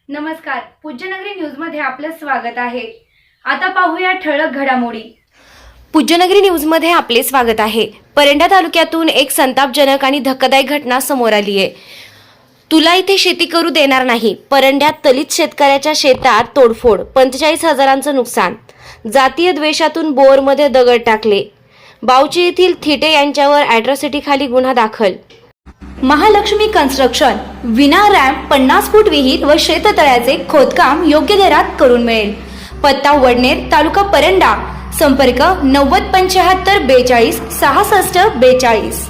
नमस्कार, पूज्यनगरी न्यूज मध्ये आपलं स्वागत आहे। आता पाहूया ठळक घडामोडी। पूज्यनगरी न्यूज मध्ये आपले स्वागत आहे। परंडा तालुक्यातून एक संतापजनक आणि धक्कादायक घटना समोर आली आहे। तुला इथे शेती करू देणार नाही, परंड्यात दलित शेतकऱ्याच्या शेतात तोडफोड, 45,000चं नुकसान, जातीय द्वेषातून बोरमध्ये दगड टाकले, बावची येथील थिटे यांच्यावर अॅट्रॉसिटी खाली गुन्हा दाखल। महालक्ष्मी कन्स्ट्रक्शन विना रॅम्प 50 फूट विहीर व शेततळ्याचे खोदकाम योग्य दरात करून मिळेल। पत्ता वडनेर, तालुका परंडा, संपर्क 9075 42 66 42।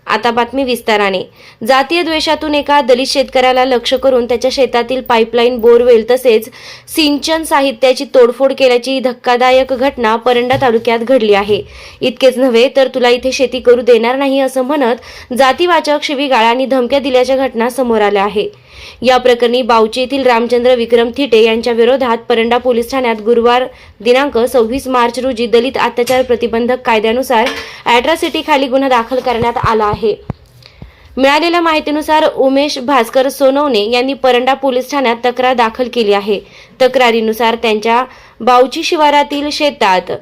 आता बातमी विस्ताराने। जातीय द्वेषातून एका दलित शेतकऱ्याला लक्ष्य करून त्याच्या शेतातील पाईपलाईन, बोरवेल तसेच सिंचन साहित्याची तोडफोड केल्याची धक्कादायक घटना परंडा तालुक्यात घडली आहे। इतकेच नव्हे तर तुला इथे शेती करू देणार नाही असं म्हणत जातीवाचक शिवीगाळ आणि धमक्या दिल्याच्या घटना समोर आल्या आहे। या प्रकरणी बावची येथील रामचंद्र विक्रम थिटे यांच्या विरोधात परंडा पोलीस ठाण्यात गुरुवार दिनांक 26 मार्च रोजी दलित अत्याचार प्रतिबंधक कायद्यानुसार अॅट्रॉसिटी खाली गुन्हा दाखल करण्यात आला आहे। मिळालेल्या माहितीनुसार उमेश भास्कर सोनवणे यांनी परंडा पोलीस ठाण्यात तक्रार दाखल केली आहे। तक्रारीनुसार त्यांच्या बावची शिवारातील शेतात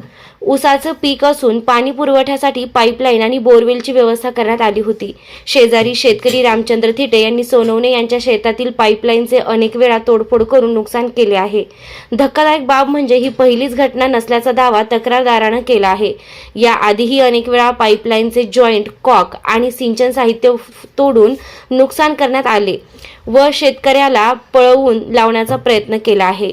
ऊसाचं पीक असून पाणी पुरवठ्यासाठी पाईपलाईन आणि बोरवेलची व्यवस्था करण्यात आली होती। शेजारी शेतकरी रामचंद्र थिटे यांनी सोनवणे यांच्या शेतातील पाईपलाईनचे अनेक वेळा तोडफोड करून नुकसान केले आहे। धक्कादायक बाब म्हणजे ही पहिलीच घटना नसल्याचा दावा तक्रारदारानं केला आहे। या आधीही अनेक वेळा पाईपलाईनचे जॉईंट, कॉक आणि सिंचन साहित्य तोडून नुकसान करण्यात आले व शेतकऱ्याला पळवून लावण्याचा प्रयत्न केला आहे।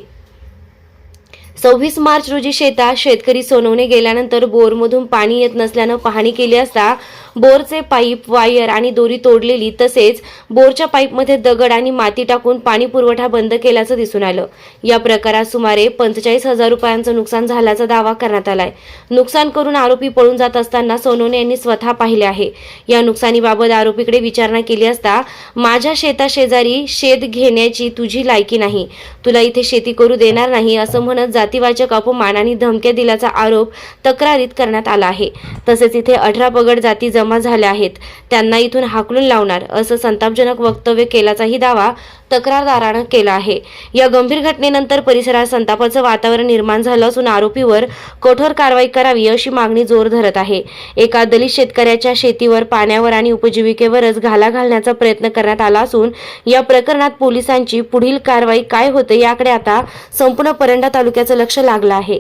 26 मार्च रोजी शेतात शेतकरी सोनवणे गेल्यानंतर बोरमधून पाणी येत नसल्यानं पाहणी केली असता बोरचे पाईप, वायर आणि दोरी तोडलेली तसेच बोरच्या पाईपमध्ये दगड आणि माती टाकून पाणी पुरवठा बंद केल्याचं दिसून आलं। या प्रकारात सुमारे 45,000 रुपयांचं नुकसान झाल्याचा दावा करण्यात आलाय। नुकसान करून आरोपी पळून जात असताना सोनवणे यांनी स्वतः पाहिले आहे। या नुकसानीबाबत आरोपीकडे विचारणा केली असता माझ्या शेताशेजारी शेत घेण्याची तुझी लायकी नाही, तुला इथे शेती करू देणार नाही असं म्हणत जातीवाचक अपमान आणि धमक्या दिल्याचा आरोप तक्रारीत करण्यात आला आहे। तसेच इथे 18 पगड जाती जमा झाल्या आहेत, त्यांना इथून हाकलून लावणार असं संतापजनक वक्तव्य केल्याचाही दावा तक्रारदारानं केला आहे। या गंभीर घटनेनंतर परिसरात संतापाचं वातावरण निर्माण झालं असून आरोपीवर कठोर कारवाई करावी अशी मागणी जोर धरत आहे। एका दलित शेतकऱ्याच्या शेतीवर, पाण्यावर आणि उपजीविकेवरच घाला घालण्याचा प्रयत्न करण्यात आला असून या प्रकरणात पोलिसांची पुढील कारवाई काय होते याकडे आता संपूर्ण परंडा तालुक्याचं लक्ष लागलं आहे।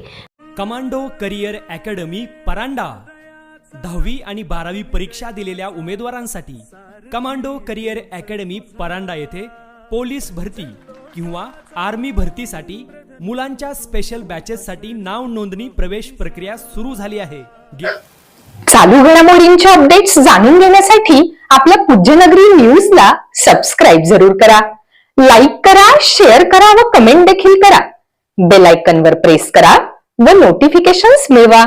कमांडो करिअर अकॅडमी परांडा 10वी आणि 12वी परीक्षा दिलेल्या उमेदवारांसाठी कमांडो करिअर अकॅडमी परांडा येथे पोलीस भरती किंवा आर्मी भरतीसाठी मुलांच्या स्पेशल बॅचेससाठी नाव नोंदणी प्रवेश प्रक्रिया सुरू झाली आहे। चालू घडामोडींचे अपडेट्स जाणून घेण्यासाठी आपल्या पूज्यनगरी न्यूजला सबस्क्राईब जरूर करा, लाईक करा, शेअर करा व कमेंट देखील करा। बेल आयकॉनवर प्रेस करा व नोटिफिकेशन्स मिळवा।